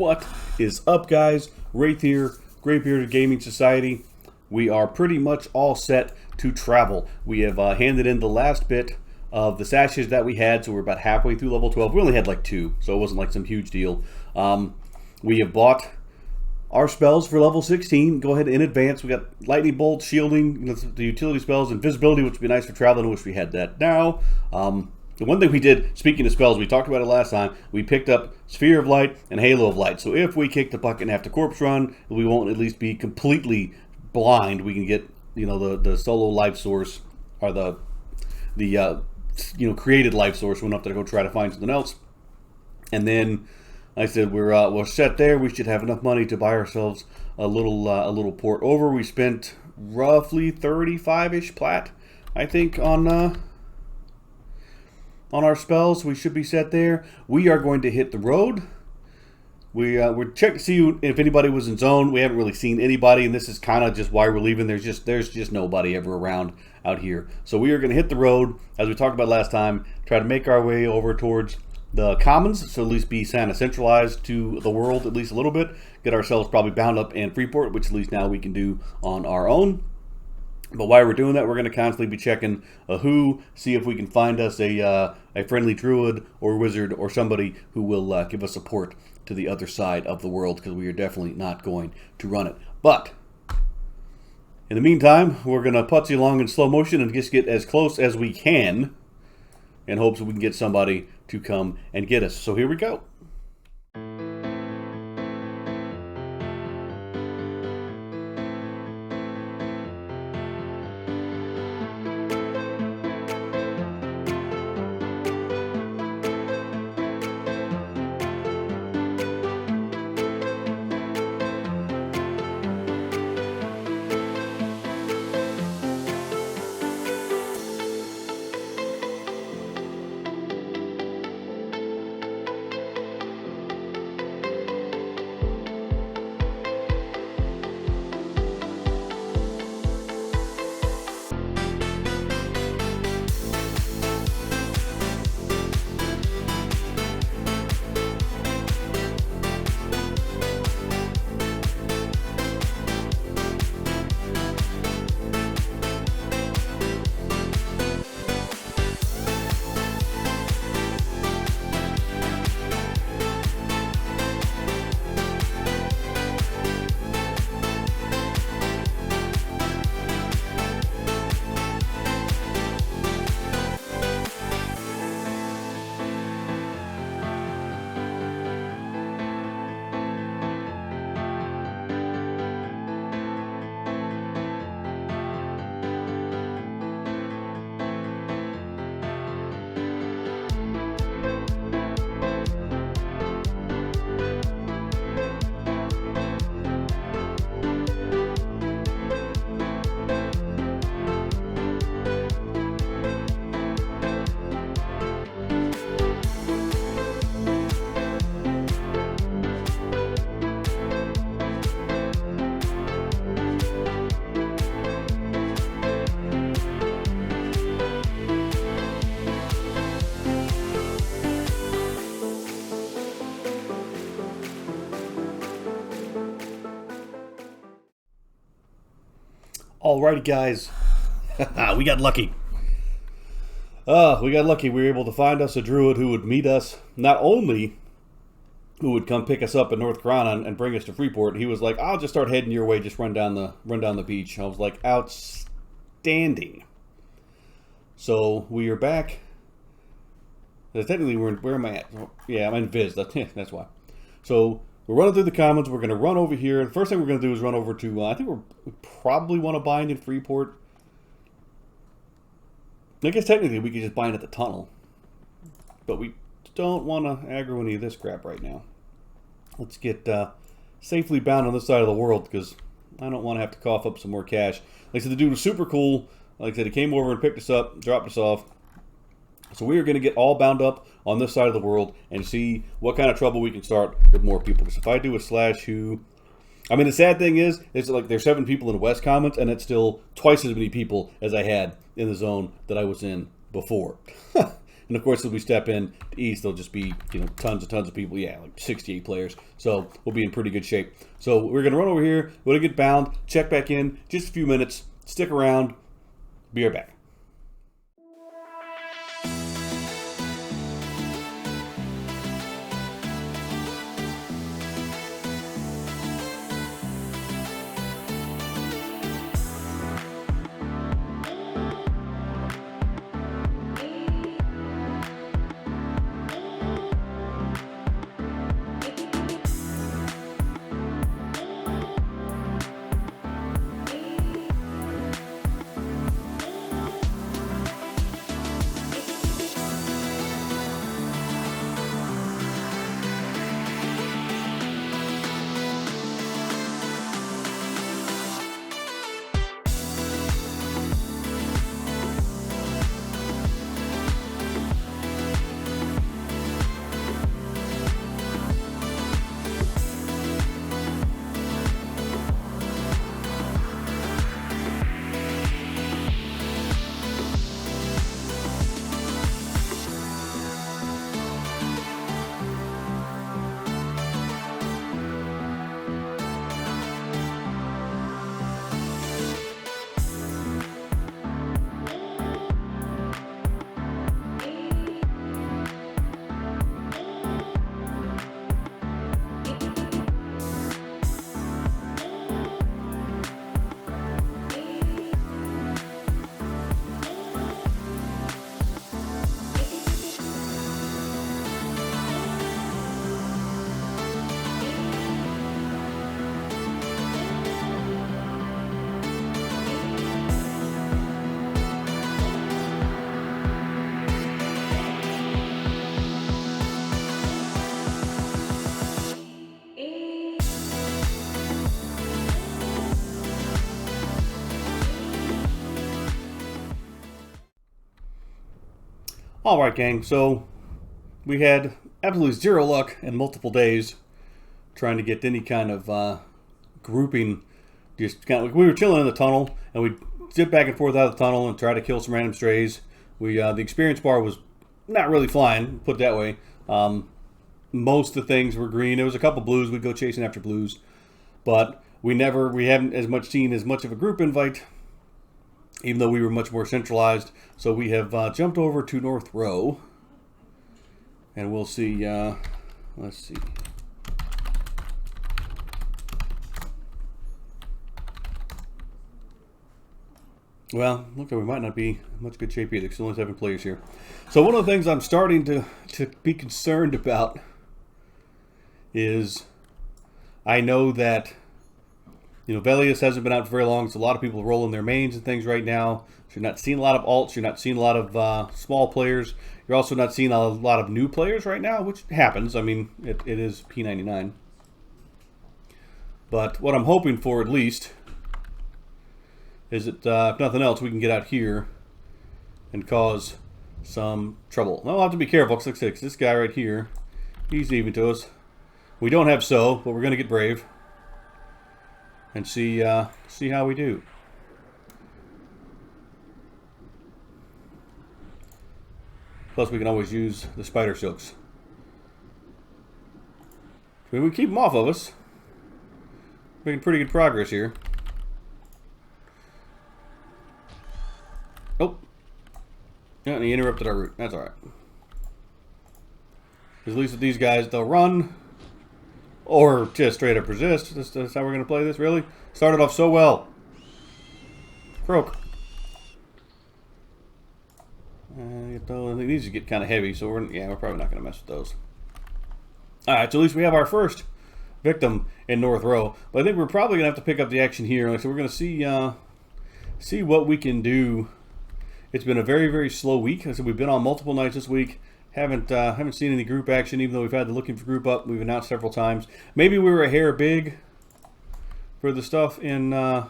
What is up, guys? Wraith here, Great Bearded Gaming Society. We are pretty much all set to travel. We have handed in the last bit of the sashes that we had, so we're about halfway through level 12. We only had like 2, so it wasn't like some huge deal. We have bought our spells for level 16. Go ahead in advance. We got lightning bolt, shielding, the utility spells, invisibility, which would be nice for traveling. I wish we had that now. The one thing we did, speaking of spells, we talked about it last time, we picked up Sphere of Light and Halo of Light. So if we kick the bucket and have to corpse run, we won't at least be completely blind. We can get, the solo life source, or the created life source. We don't have to go try to find something else. And then, like I said, we're set there. We should have enough money to buy ourselves a little port over. We spent roughly 35-ish plat, I think, on our spells. We should be set there. We are going to hit the road. We're checking to see if anybody was in zone. We haven't really seen anybody, and this is kind of just why we're leaving. There's just nobody ever around out here. So we are going to hit the road, as we talked about last time, try to make our way over towards the commons, so at least be kind of centralized to the world at least a little bit. Get ourselves probably bound up in Freeport, which at least now we can do on our own. But while we're doing that, we're going to constantly be checking see if we can find us a friendly druid or wizard or somebody who will give us support to the other side of the world, because we are definitely not going to run it. But in the meantime, we're going to putz along in slow motion and just get as close as we can in hopes that we can get somebody to come and get us. So here we go. Alrighty, guys. We got lucky. We got lucky. We were able to find us a druid who would meet us. Not only who would come pick us up in North Carolina and bring us to Freeport. He was like, "I'll just start heading your way. Just run down the beach." I was like, "Outstanding." So we are back. Technically, where am I at? Yeah, I'm in Viz. That's why. So we're running through the commons. We're going to run over here. The first thing we're going to do is run over to, I think we probably want to bind in Freeport. I guess technically we could just bind at the tunnel. But we don't want to aggro any of this crap right now. Let's get safely bound on this side of the world, because I don't want to have to cough up some more cash. Like I said, the dude was super cool. Like I said, he came over and picked us up, dropped us off. So we are going to get all bound up on this side of the world and see what kind of trouble we can start with more people. Because if I do a slash who, I mean, the sad thing is, it's like there's 7 people in the West Commons, and it's still twice as many people as I had in the zone that I was in before. And of course, as we step in the east, there'll just be, you know, tons of people. Yeah, like 68 players. So we'll be in pretty good shape. So we're going to run over here. We're going to get bound, check back in, just a few minutes. Stick around. Be right back. Alright, gang, so we had absolutely zero luck in multiple days trying to get any kind of grouping. Just kind of, we were chilling in the tunnel, and we zip back and forth out of the tunnel and try to kill some random strays. The experience bar was not really flying, put it that way. Most of the things were green. There was a couple blues. We'd go chasing after blues, but we haven't as much seen as much of a group invite, even though we were much more centralized. So we have jumped over to North Row, and we'll see. Let's see. Well, look, we might not be in much good shape either, because only 7 players here. So one of the things I'm starting to be concerned about is, I know that, you know, Velius hasn't been out for very long, so a lot of people are rolling their mains and things right now. So you're not seeing a lot of alts, you're not seeing a lot of small players. You're also not seeing a lot of new players right now, which happens. I mean, it is P99. But what I'm hoping for, at least, is that if nothing else, we can get out here and cause some trouble. Now, we'll have to be careful, because this guy right here, he's even to us. We don't have so, but we're going to get brave and see how we do. Plus, we can always use the spider silks. I mean, we keep them off of us. Making pretty good progress here. Oh. Yeah, and he interrupted our route. That's alright. Because at least with these guys, they'll run. Or just straight up resist. That's how we're going to play this, really? Started off so well. Croak. I think these get kind of heavy, so we're probably not going to mess with those. Alright, so at least we have our first victim in North Row. But I think we're probably going to have to pick up the action here. So we're going to see what we can do. It's been a very, very slow week. I said we've been on multiple nights this week. Haven't seen any group action, even though we've had the looking for group up. We've announced several times. Maybe we were a hair big for the stuff in...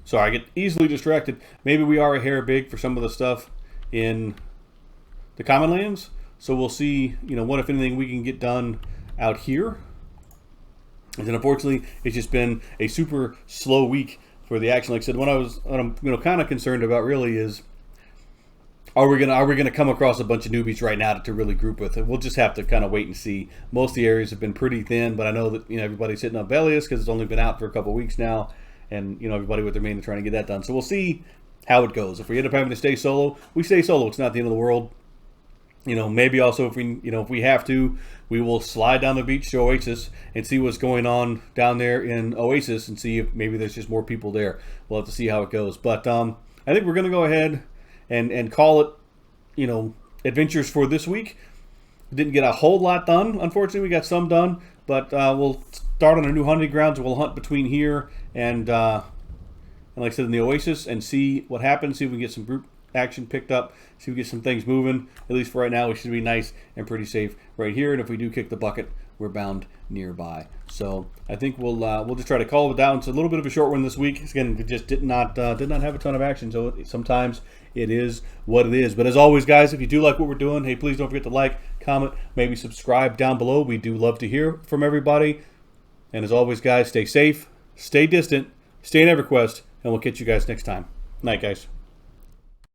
Sorry, I get easily distracted. Maybe we are a hair big for some of the stuff in the common lands. So we'll see, you know, what, if anything, we can get done out here. And then, unfortunately, it's just been a super slow week for the action. Like I said, what I'm kind of concerned about really is are we gonna come across a bunch of newbies right now to really group with? And we'll just have to kind of wait and see. Most of the areas have been pretty thin, but I know that everybody's hitting up Velius because it's only been out for a couple weeks now, and everybody with their main are trying to get that done. So we'll see how it goes. If we end up having to stay solo, we stay solo. It's not the end of the world. Maybe also if we have to, we will slide down the beach to Oasis and see what's going on down there in Oasis and see if maybe there's just more people there. We'll have to see how it goes. But I think we're going to go ahead and call it, adventures for this week. Didn't get a whole lot done. Unfortunately, we got some done. But we'll start on a new hunting grounds. We'll hunt between here and like I said, in the Oasis and see what happens. See if we can get some group action picked up, see if we get some things moving. At least for right now, we should be nice and pretty safe right here. And if we do kick the bucket, we're bound nearby. So I think we'll just try to call it down. It's a little bit of a short one this week. Again, we just did not have a ton of action. So sometimes it is what it is. But as always, guys, if you do like what we're doing, hey, please don't forget to like, comment, maybe subscribe down below. We do love to hear from everybody. And as always, guys, stay safe, stay distant, stay in EverQuest, and we'll catch you guys next time. Night, guys.